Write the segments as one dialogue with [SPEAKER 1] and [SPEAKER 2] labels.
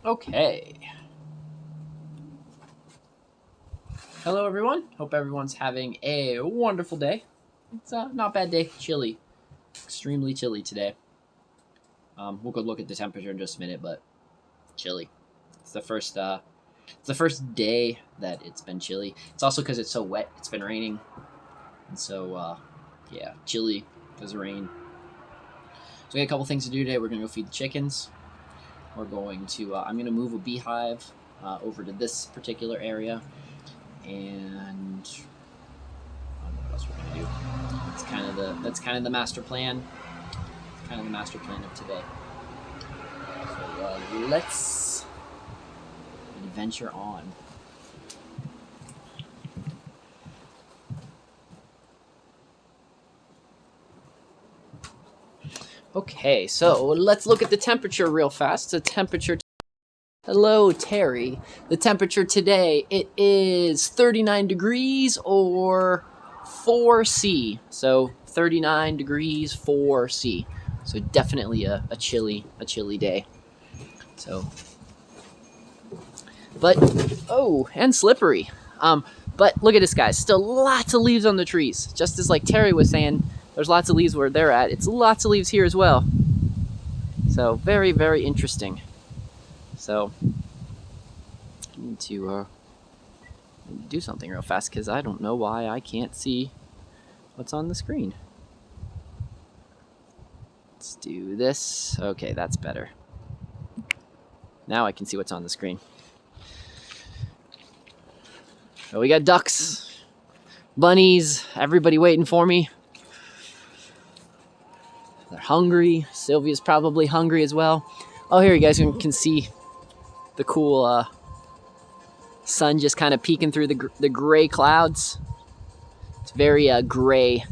[SPEAKER 1] Okay. Hello, everyone. Hope everyone's having a wonderful day. It's a not bad day. Chilly. Extremely chilly today. We'll go look at the temperature in just a minute, but chilly. It's the first day that it's been chilly. It's also because it's so wet. It's been raining. And so, yeah, chilly because of rain. So we got a couple things to do today. We're going to go feed the chickens. We're going to, I'm going to move a beehive over to this particular area. And I don't know what else we're going to do. That's kind of the master plan. It's kind of the master plan of today. So let's adventure on. Okay, so let's look at the temperature real fast. The temperature. Hello, Terry. The temperature today, it is 39 degrees or 4C. So 39 degrees 4C. So definitely a chilly day. So, but oh, and slippery. But look at this, guys. Still lots of leaves on the trees. Just as like Terry was saying. There's lots of leaves where they're at. It's lots of leaves here as well. So very, very interesting. So I need to do something real fast because I don't know why I can't see what's on the screen. Let's do this. Okay, that's better. Now I can see what's on the screen. So we got ducks, bunnies, everybody waiting for me. They're hungry. Sylvia's probably hungry as well. Oh, here you guys can see the cool sun just kind of peeking through the gray clouds. It's very gray,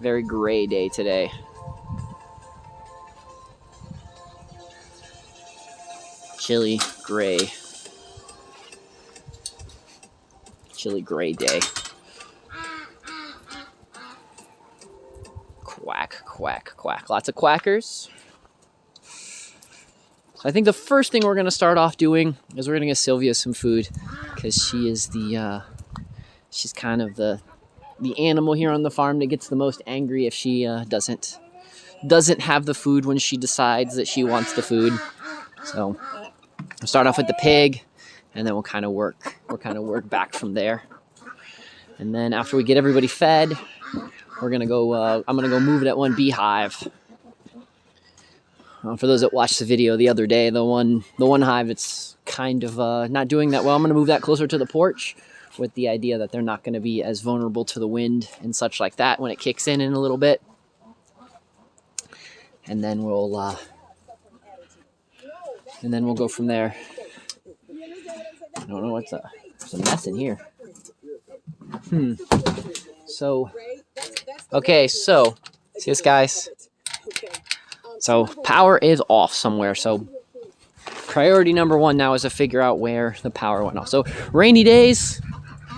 [SPEAKER 1] very gray day today. Chilly gray day. Quack, quack, quack. Lots of quackers. So I think the first thing we're going to start off doing is we're going to get Sylvia some food because she is she's kind of the animal here on the farm that gets the most angry if she doesn't have the food when she decides that she wants the food. So we'll start off with the pig, and then we'll kind of work back from there. And then after we get everybody fed, we're gonna go. I'm gonna go move that one beehive. For those that watched the video the other day, the one hive, it's kind of not doing that well. I'm gonna move that closer to the porch, with the idea that they're not gonna be as vulnerable to the wind and such like that when it kicks in a little bit. And then we'll go from there. I don't know what's there's a mess in here. So, okay, so, see this, guys? So, power is off somewhere. So, priority number one now is to figure out where the power went off. So, rainy days,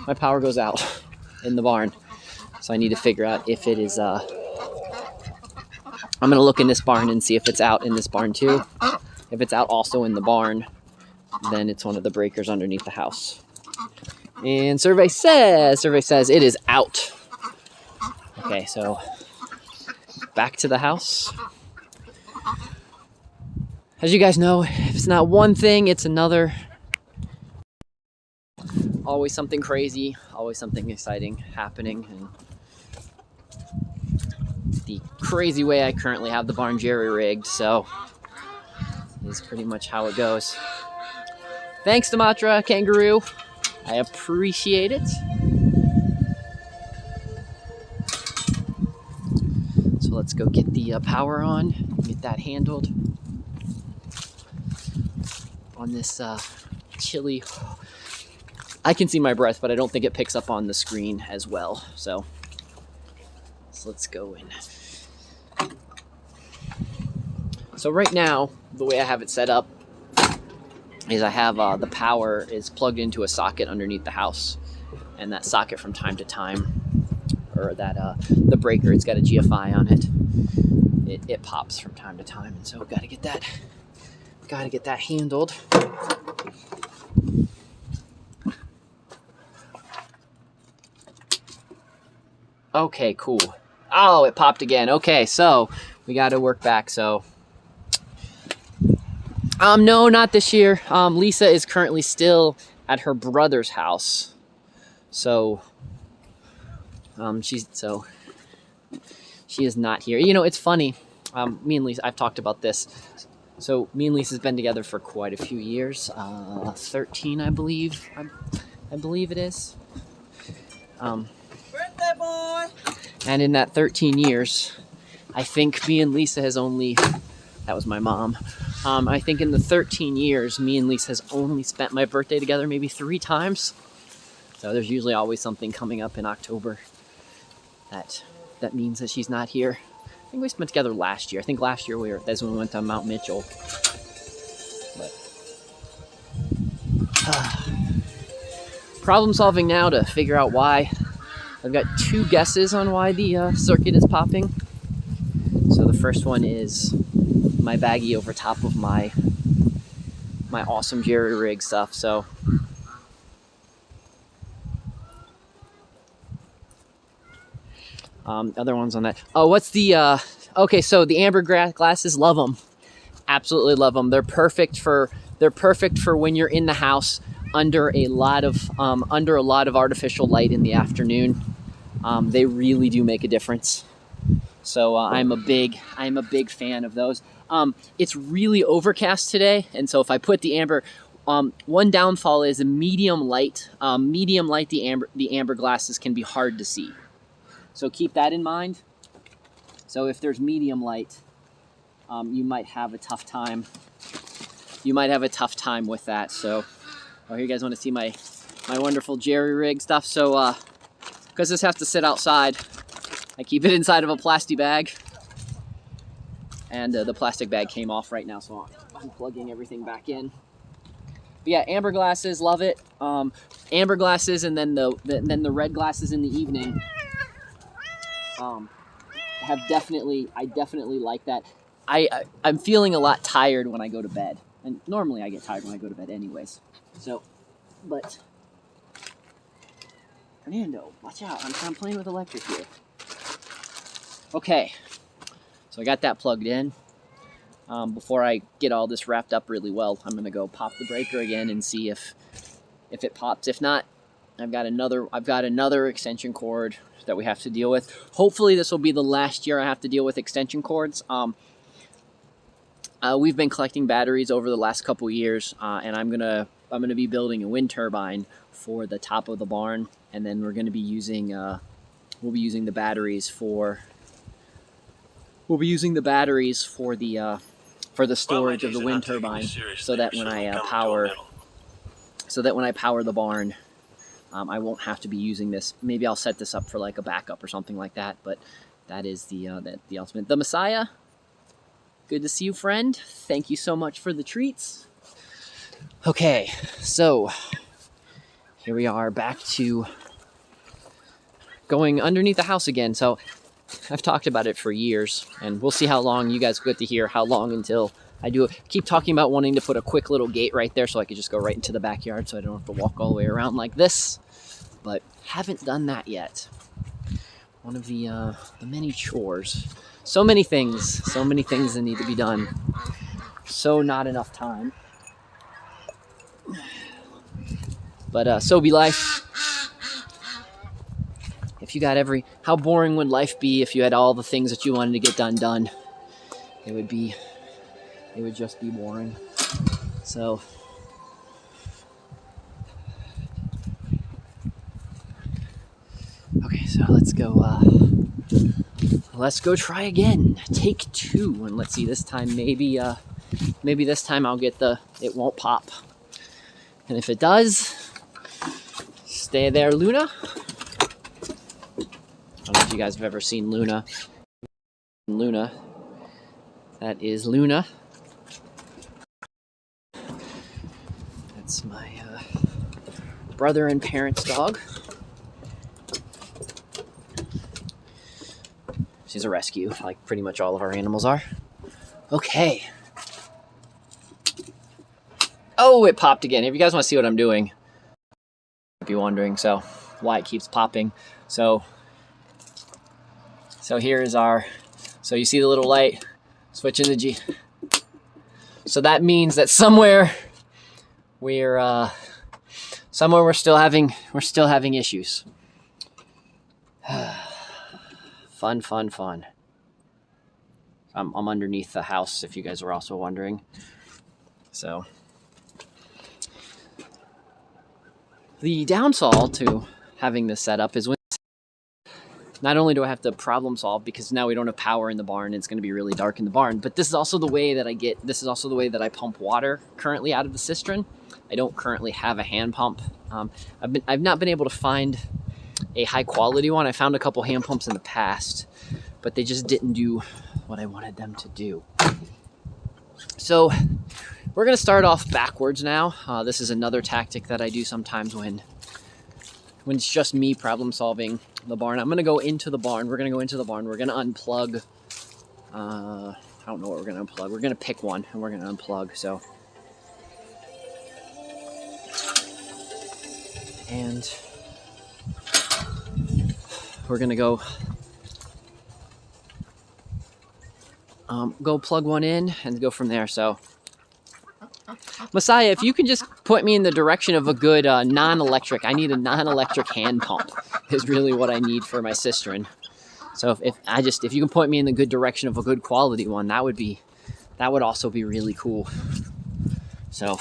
[SPEAKER 1] my power goes out in the barn. So, I need to figure out if it is, I'm going to look in this barn and see if it's out in this barn too. If it's out also in the barn, then it's one of the breakers underneath the house. And survey says it is out. Okay, so back to the house. As you guys know, if it's not one thing, it's another. Always something crazy, always something exciting happening. And the crazy way I currently have the barn jerry-rigged, so is pretty much how it goes. Thanks, Sumatra Kangaroo. I appreciate it. So let's go get the power on, get that handled. On this chilly, I can see my breath, but I don't think it picks up on the screen as well. So let's go in. So right now, the way I have it set up is I have the power is plugged into a socket underneath the house, and that socket from time to time, or that the breaker, it's got a GFI on it. It pops from time to time, and so I've got to get that Gotta get that handled. Okay, cool. Oh, it popped again. Okay, so we got to work back. So, no, not this year. Lisa is currently still at her brother's house. So, she is not here. You know, it's funny. Me and Lisa, I've talked about this. So me and Lisa's been together for quite a few years. 13, I believe. I believe it is.
[SPEAKER 2] Birthday boy!
[SPEAKER 1] And in that 13 years, I think me and Lisa has only... That was my mom. I think in the 13 years, me and Lisa has only spent my birthday together maybe 3 times. So there's usually always something coming up in October that means that she's not here. I think we spent together last year. I think last year that's when we went to Mount Mitchell. But problem solving now to figure out why. I've got 2 guesses on why the circuit is popping. So the first one is my baggie over top of my awesome jerry rig stuff. So other ones on that. Oh, what's the okay, so the amber glasses, love them. Absolutely love them. They're perfect for when you're in the house under a lot of artificial light in the afternoon. They really do make a difference. So I'm a big fan of those. It's really overcast today, and so if I put the amber, one downfall is a medium light. The amber glasses can be hard to see. So keep that in mind. So if there's medium light, you might have a tough time. You might have a tough time with that. So, here you guys want to see my wonderful jerry rig stuff. So, because this has to sit outside, I keep it inside of a plastic bag. And the plastic bag came off right now, so I'm plugging everything back in. But yeah, amber glasses, love it. Amber glasses, and then the red glasses in the evening. I definitely like that. I'm feeling a lot tired when I go to bed, and normally I get tired when I go to bed anyways. So, but Fernando, watch out! I'm playing with electric here. Okay, so I got that plugged in. Before I get all this wrapped up really well, I'm gonna go pop the breaker again and see if it pops. If not, I've got another extension cord that we have to deal with. Hopefully this will be the last year I have to deal with extension cords. We've been collecting batteries over the last couple years, and I'm gonna be building a wind turbine for the top of the barn, and then we're gonna be using the batteries for the storage of the wind turbine, so that when I power the barn, I won't have to be using this. Maybe I'll set this up for like a backup or something like that, but that is the ultimate. The Messiah, good to see you, friend. Thank you so much for the treats. Okay, so here we are back to going underneath the house again. So I've talked about it for years, and we'll see how long you guys get to hear how long until I do it. Keep talking about wanting to put a quick little gate right there so I could just go right into the backyard so I don't have to walk all the way around like this. But haven't done that yet. One of the many chores. So many things that need to be done. So not enough time. But so be life. If you got how boring would life be if you had all the things that you wanted to get done? It would just be boring. So okay, so let's go try again. Take 2, and let's see this time. Maybe this time I'll get it won't pop. And if it does, stay there, Luna. I don't know if you guys have ever seen Luna. That is Luna. That's my brother and parents' dog. She's a rescue, like pretty much all of our animals are. Okay. Oh, it popped again. If you guys want to see what I'm doing, you'd be wondering so why it keeps popping. So here is our, so you see the little light switching the G. So that means that somewhere we're still having issues. Fun. I'm underneath the house, if you guys were also wondering. So the downside to having this set up is when not only do I have to problem solve because now we don't have power in the barn, it's going to be really dark in the barn, but this is also the way that I pump water currently out of the cistern. I don't currently have a hand pump. I've not been able to find a high quality one. I found a couple hand pumps in the past, but they just didn't do what I wanted them to do. So we're going to start off backwards now. This is another tactic that I do sometimes when it's just me problem solving the barn. I'm going to go into the barn. We're going to go into the barn. We're going to unplug. I don't know what we're going to unplug. We're going to pick one and we're going to unplug. So, and we're going to go plug one in and go from there. So Messiah, if you can just point me in the direction of a good non-electric, I need a non-electric hand pump is really what I need for my cistern. So if you can point me in the good direction of a good quality one, that would also be really cool. So,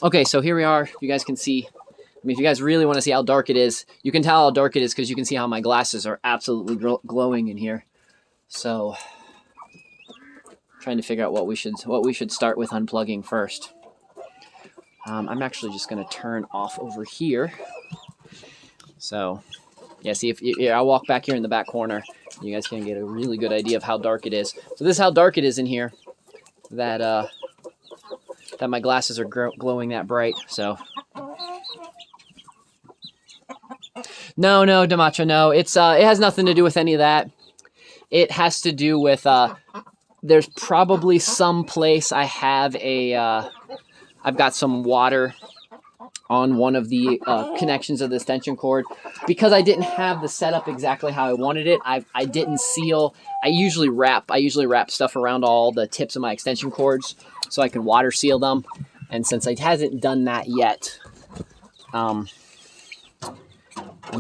[SPEAKER 1] okay, so here we are. You guys can see, I mean, if you guys really want to see how dark it is, you can tell how dark it is because you can see how my glasses are absolutely glowing in here. So, trying to figure out what we should start with unplugging first. I'm actually just going to turn off over here. So, yeah, see I'll walk back here in the back corner. You guys can get a really good idea of how dark it is. So this is how dark it is in here. That my glasses are glowing that bright. So, no, Damacho, no. It has nothing to do with any of that. It has to do with there's probably some place I have I've got some water on one of the connections of the extension cord. Because I didn't have the setup exactly how I wanted it, I didn't seal. I usually wrap stuff around all the tips of my extension cords so I can water seal them. And since I hasn't done that yet, I'm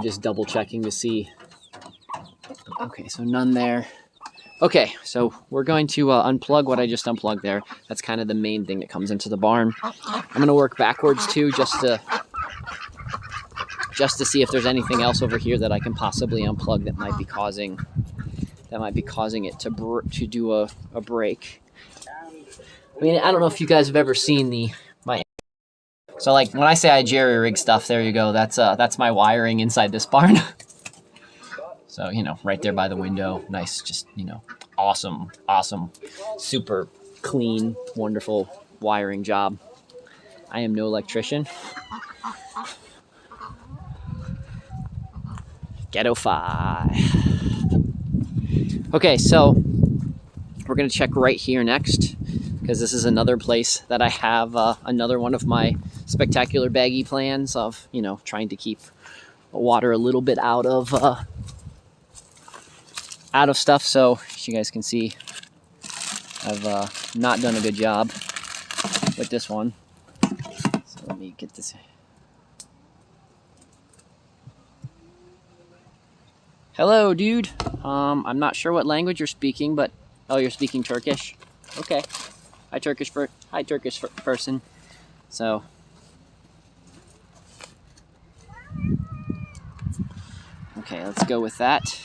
[SPEAKER 1] just double checking to see. Okay, so none there. Okay, so we're going to unplug what I just unplugged there. That's kind of the main thing that comes into the barn. I'm going to work backwards too, just to see if there's anything else over here that I can possibly unplug that might be causing it to do a break. I mean, I don't know if you guys have ever seen so like when I say I jerry rig stuff, there you go. That's my wiring inside this barn. So, right there by the window, nice, just, awesome, super clean, wonderful wiring job. I am no electrician. Ghetto-fi. Okay, so we're going to check right here next, because this is another place that I have another one of my spectacular baggy plans of, trying to keep water a little bit out of stuff. So as you guys can see, I've not done a good job with this one. So let me get this. Hello, dude. I'm not sure what language you're speaking, but oh, you're speaking Turkish. Okay. Hi, Turkish person. So. Okay, let's go with that.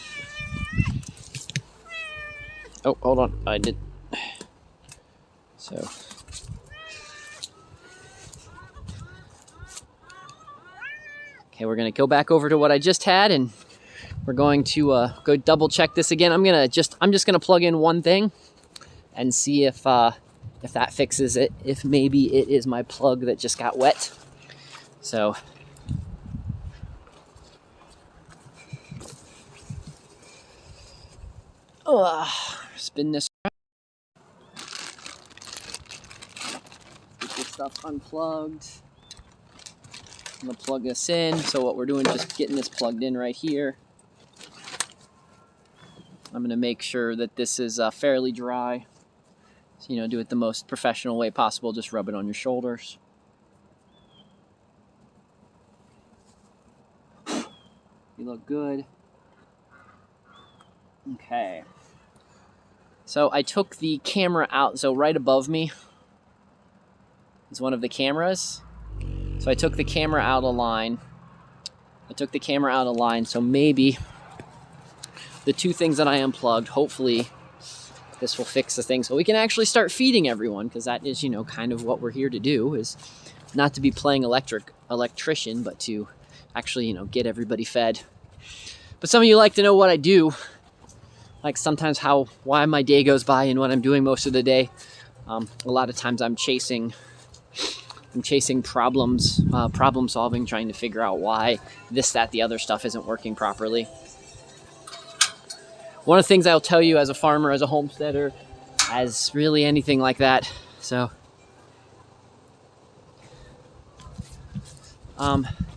[SPEAKER 1] Oh, hold on. I did. So. Okay, we're going to go back over to what I just had, and we're going to go double check this again. I'm just going to plug in one thing and see if that fixes it. If maybe it is my plug that just got wet. So. Spin this around. Get this stuff unplugged. I'm gonna plug this in. So what we're doing is just getting this plugged in right here. I'm gonna make sure that this is fairly dry. So, do it the most professional way possible. Just rub it on your shoulders. You look good. Okay. So I took the camera out. So right above me is one of the cameras. So I took the camera out of line. So maybe the two things that I unplugged, hopefully this will fix the thing so we can actually start feeding everyone, because that is, kind of what we're here to do, is not to be playing electrician, but to actually, get everybody fed. But some of you like to know what I do, like sometimes why my day goes by and what I'm doing most of the day. A lot of times I'm chasing problems, problem solving, trying to figure out why this, that, the other stuff isn't working properly. One of the things I'll tell you as a farmer, as a homesteader, as really anything like that, so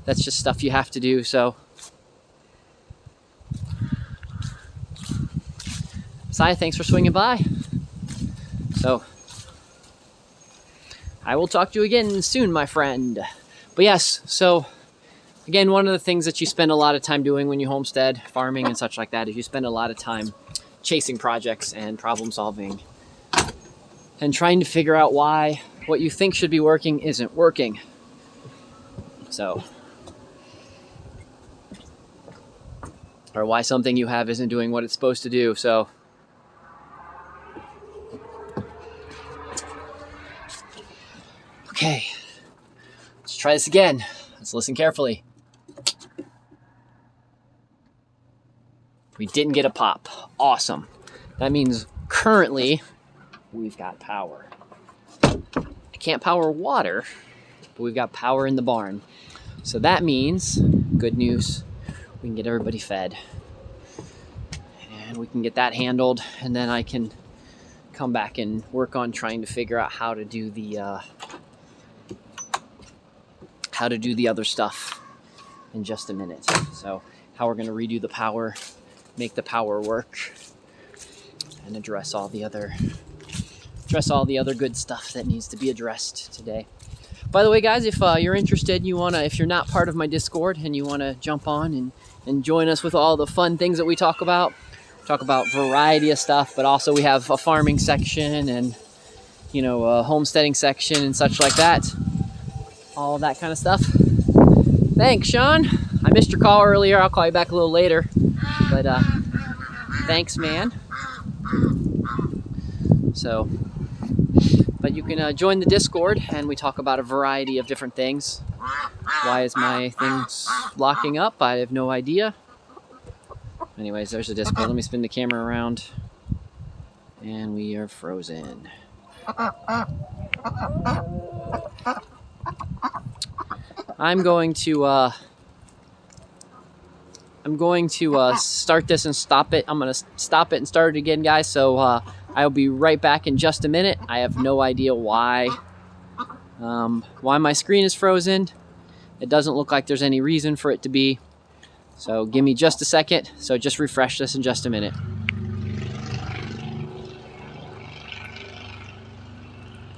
[SPEAKER 1] that's just stuff you have to do. So Sai, thanks for swinging by. So I will talk to you again soon, my friend. But yes, so again, one of the things that you spend a lot of time doing when you homestead, farming and such like that, is you spend a lot of time chasing projects and problem solving and trying to figure out why what you think should be working isn't working. So, or why something you have isn't doing what it's supposed to do. So, okay, let's try this again. Let's listen carefully. We didn't get a pop. Awesome. That means currently we've got power. I can't power water, but we've got power in the barn. So that means, good news, we can get everybody fed. And we can get that handled, and then I can come back and work on trying to figure out how to do the other stuff in just a minute. So how we're going to redo the power, make the power work, and address all the other good stuff that needs to be addressed today. By the way, guys, if you're interested, if you're not part of my Discord and you want to jump on and join us with all the fun things that we talk about variety of stuff, but also we have a farming section and, a homesteading section and such like that. All that kind of stuff. Thanks, Sean. I missed your call earlier. I'll call you back a little later. But thanks, man. So, but you can join the Discord, and we talk about a variety of different things. Why is my thing locking up? I have no idea. Anyways, there's the Discord. Let me spin the camera around. And we are frozen. I'm going to start this and stop it. I'm going to stop it and start it again, guys. So I'll be right back in just a minute. I have no idea why my screen is frozen. It doesn't look like there's any reason for it to be. So give me just a second. So just refresh this in just a minute.